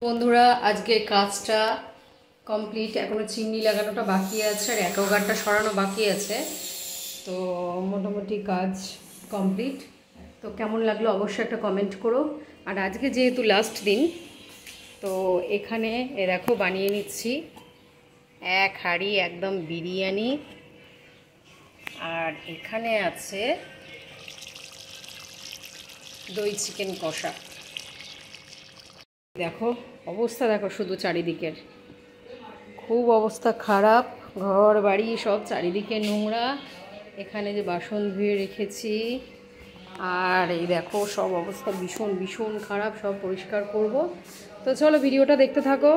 বন্ধুরা আজকে কাজটা কমপ্লিট, এখনো চিমনি লাগানোটা বাকি আছে আর অ্যাকোয়াগার্ডটা সরানো বাকি আছে। তো মোটামুটি কাজ কমপ্লিট। তো কেমন লাগলো অবশ্যই একটা কমেন্ট করো। আর আজকে যেহেতু লাস্ট দিন, তো এখানে দেখো বানিয়ে নিচ্ছি এক হাঁড়ি একদম বিরিয়ানি। আর এখানে আছে দই চিকেন কষা। দেখো অবস্থা, দেখো শুধু চারিদিকের খুব অবস্থা খারাপ, ঘর বাড়ি সব চারিদিকে নোংরা। এখানে যে বাসন ধুয়ে রেখেছি, আর এই দেখো সব অবস্থা ভীষণ ভীষণ খারাপ, সব পরিষ্কার করব। তো চলো ভিডিওটা দেখতে থাকো,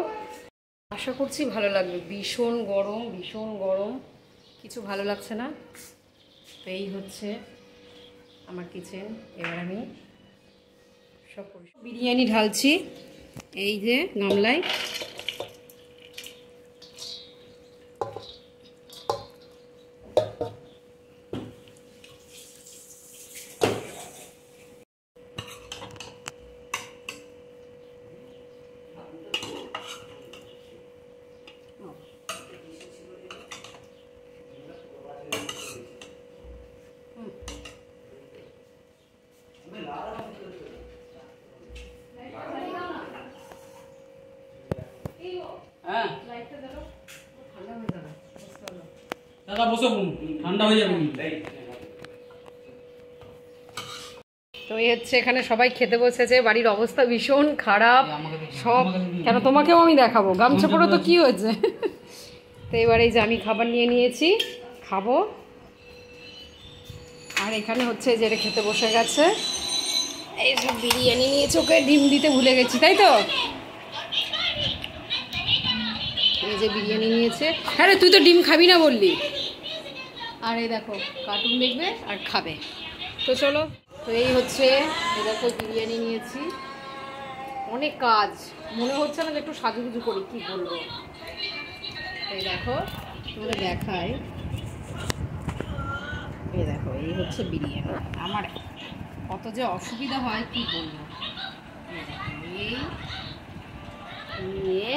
আশা করছি ভালো লাগবে। ভীষণ গরম, ভীষণ গরম, কিছু ভালো লাগছে না। তো এই হচ্ছে আমার কিচেন। এবার আমি সব বিরিয়ানি ঢালছি এই যে গামলায়। দাদা বসো, ঠান্ডা হয়ে যাবে। তো এই হচ্ছে এখানে সবাই খেতে বসেছে, বাড়ির অবস্থা ভীষণ খারাপ সব। কেন তোমাকেও আমি দেখাবো, গামছা পরে তো কি হয়েছে। তো এবার এই যে আমি খাবার নিয়ে নিয়েছি, খাবো। আর এখানে হচ্ছে যে এটা খেতে বসে গেছে, এই সব বিরিয়ানি নিয়েছে, ওকে ডিম দিতে ভুলে গেছি তাই তো। এই যে বিরিয়ানি নিয়েছে। হ্যাঁ রে, তুই তো ডিম খাবি না বললি। আর এই দেখো কার্টুন দেখবে আর খাবে। তো চলো, তো এই হচ্ছে এই দেখো বিরিয়ানি নিয়েছি। অনেক কাজ, মনে হচ্ছে না যে একটু সাজুগুজু করি, কি বলবো। এই দেখো তোমাকে দেখাই, এই দেখো এই হচ্ছে বিরিয়ানি। আমার কত যে অসুবিধা হয় কি বলবো। এই নিয়ে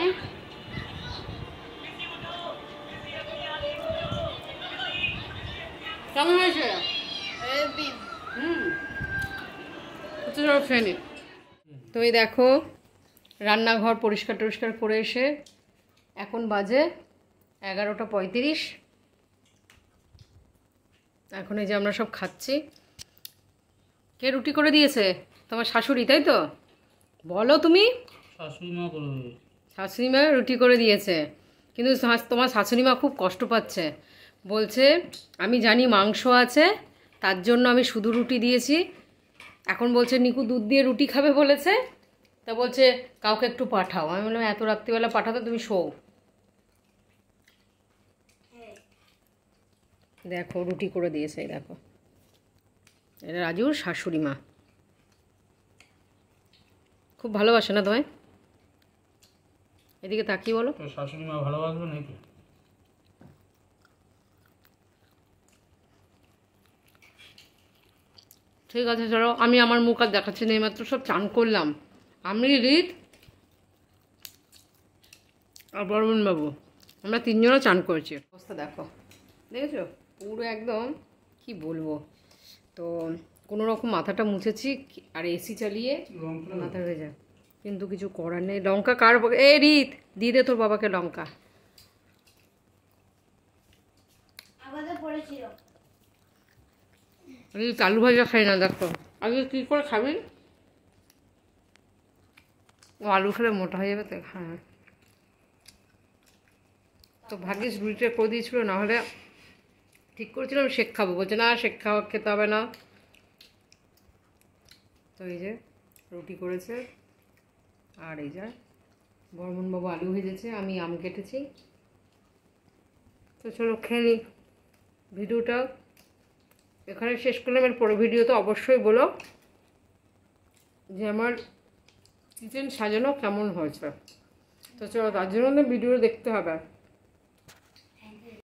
কেমন হয়েছে? তো এই দেখো রান্নাঘর পরিষ্কার টরিষ্কার করে এসে এখন বাজে 11:35। এখন এই যে আমরা সব খাচ্ছি। কে রুটি করে দিয়েছে? তোমার শাশুড়ি তাই তো? বলো তুমি। শাশুড়ি মা রুটি করে দিয়েছে, কিন্তু তোমার শাশুড়ি মা খুব কষ্ট পাচ্ছে। বলছে আমি জানি মাংস আছে, তার জন্য আমি শুধু রুটি দিয়েছি। এখন বলছে নিকু দুধ দিয়ে রুটি খাবে বলেছে, তা বলছে কাউকে একটু পাঠাও। আমি বললাম এত রাত্রিবেলা পাঠাতে, তুমি শোও। দেখো রুটি করে দিয়েছে, দেখো এটা রাজুর শাশুড়ি মা। খুব ভালোবাসে না তোমায়? এদিকে তাকিয়ে বলো। শাশুড়ি মা ভালোবাসবে নাকি? ঠিক আছে চলো, আমি আমার মুখ আর দেখাচ্ছি না, এইমাত্র সব চান করলাম। আমি, রিত আর বর্মনবাবু, আমরা তিনজনও চান করেছি। অবস্থা দেখো, দেখেছো পুরো একদম কি বলবো। তো কোনো রকম মাথাটা মুছেছি আর এসি চালিয়ে মাথা হয়ে যায়, কিন্তু কিছু করার নেই। লঙ্কা কার? এ রিত দিয়ে দে তোর বাবাকে লঙ্কা। রিত আলু ভাজা খাই না, দেখো আগে কী করে খাবি। ও আলু খেলে মোটা হয়ে যাবে তো। হ্যাঁ, তো ভাগ্যিস রুটিটা করে দিয়েছিল, নাহলে ঠিক করেছিলাম শেক খাবো, বলছে না শেক খাওয়া খেতে হবে না। তো এই যে রুটি করেছে, আর এই যে বর্মনবাবু আলু ভেজেছে, আমি আম কেটেছি। তো চলো খেলি। ভিডিওটা এখানে শেষ করলাম। এর পরে ভিডিও তো অবশ্যই বলো যে আমার কিচেন সাজানো কেমন হয়েছে। তো চলো, তার জন্য ভিডিও দেখতে হবে।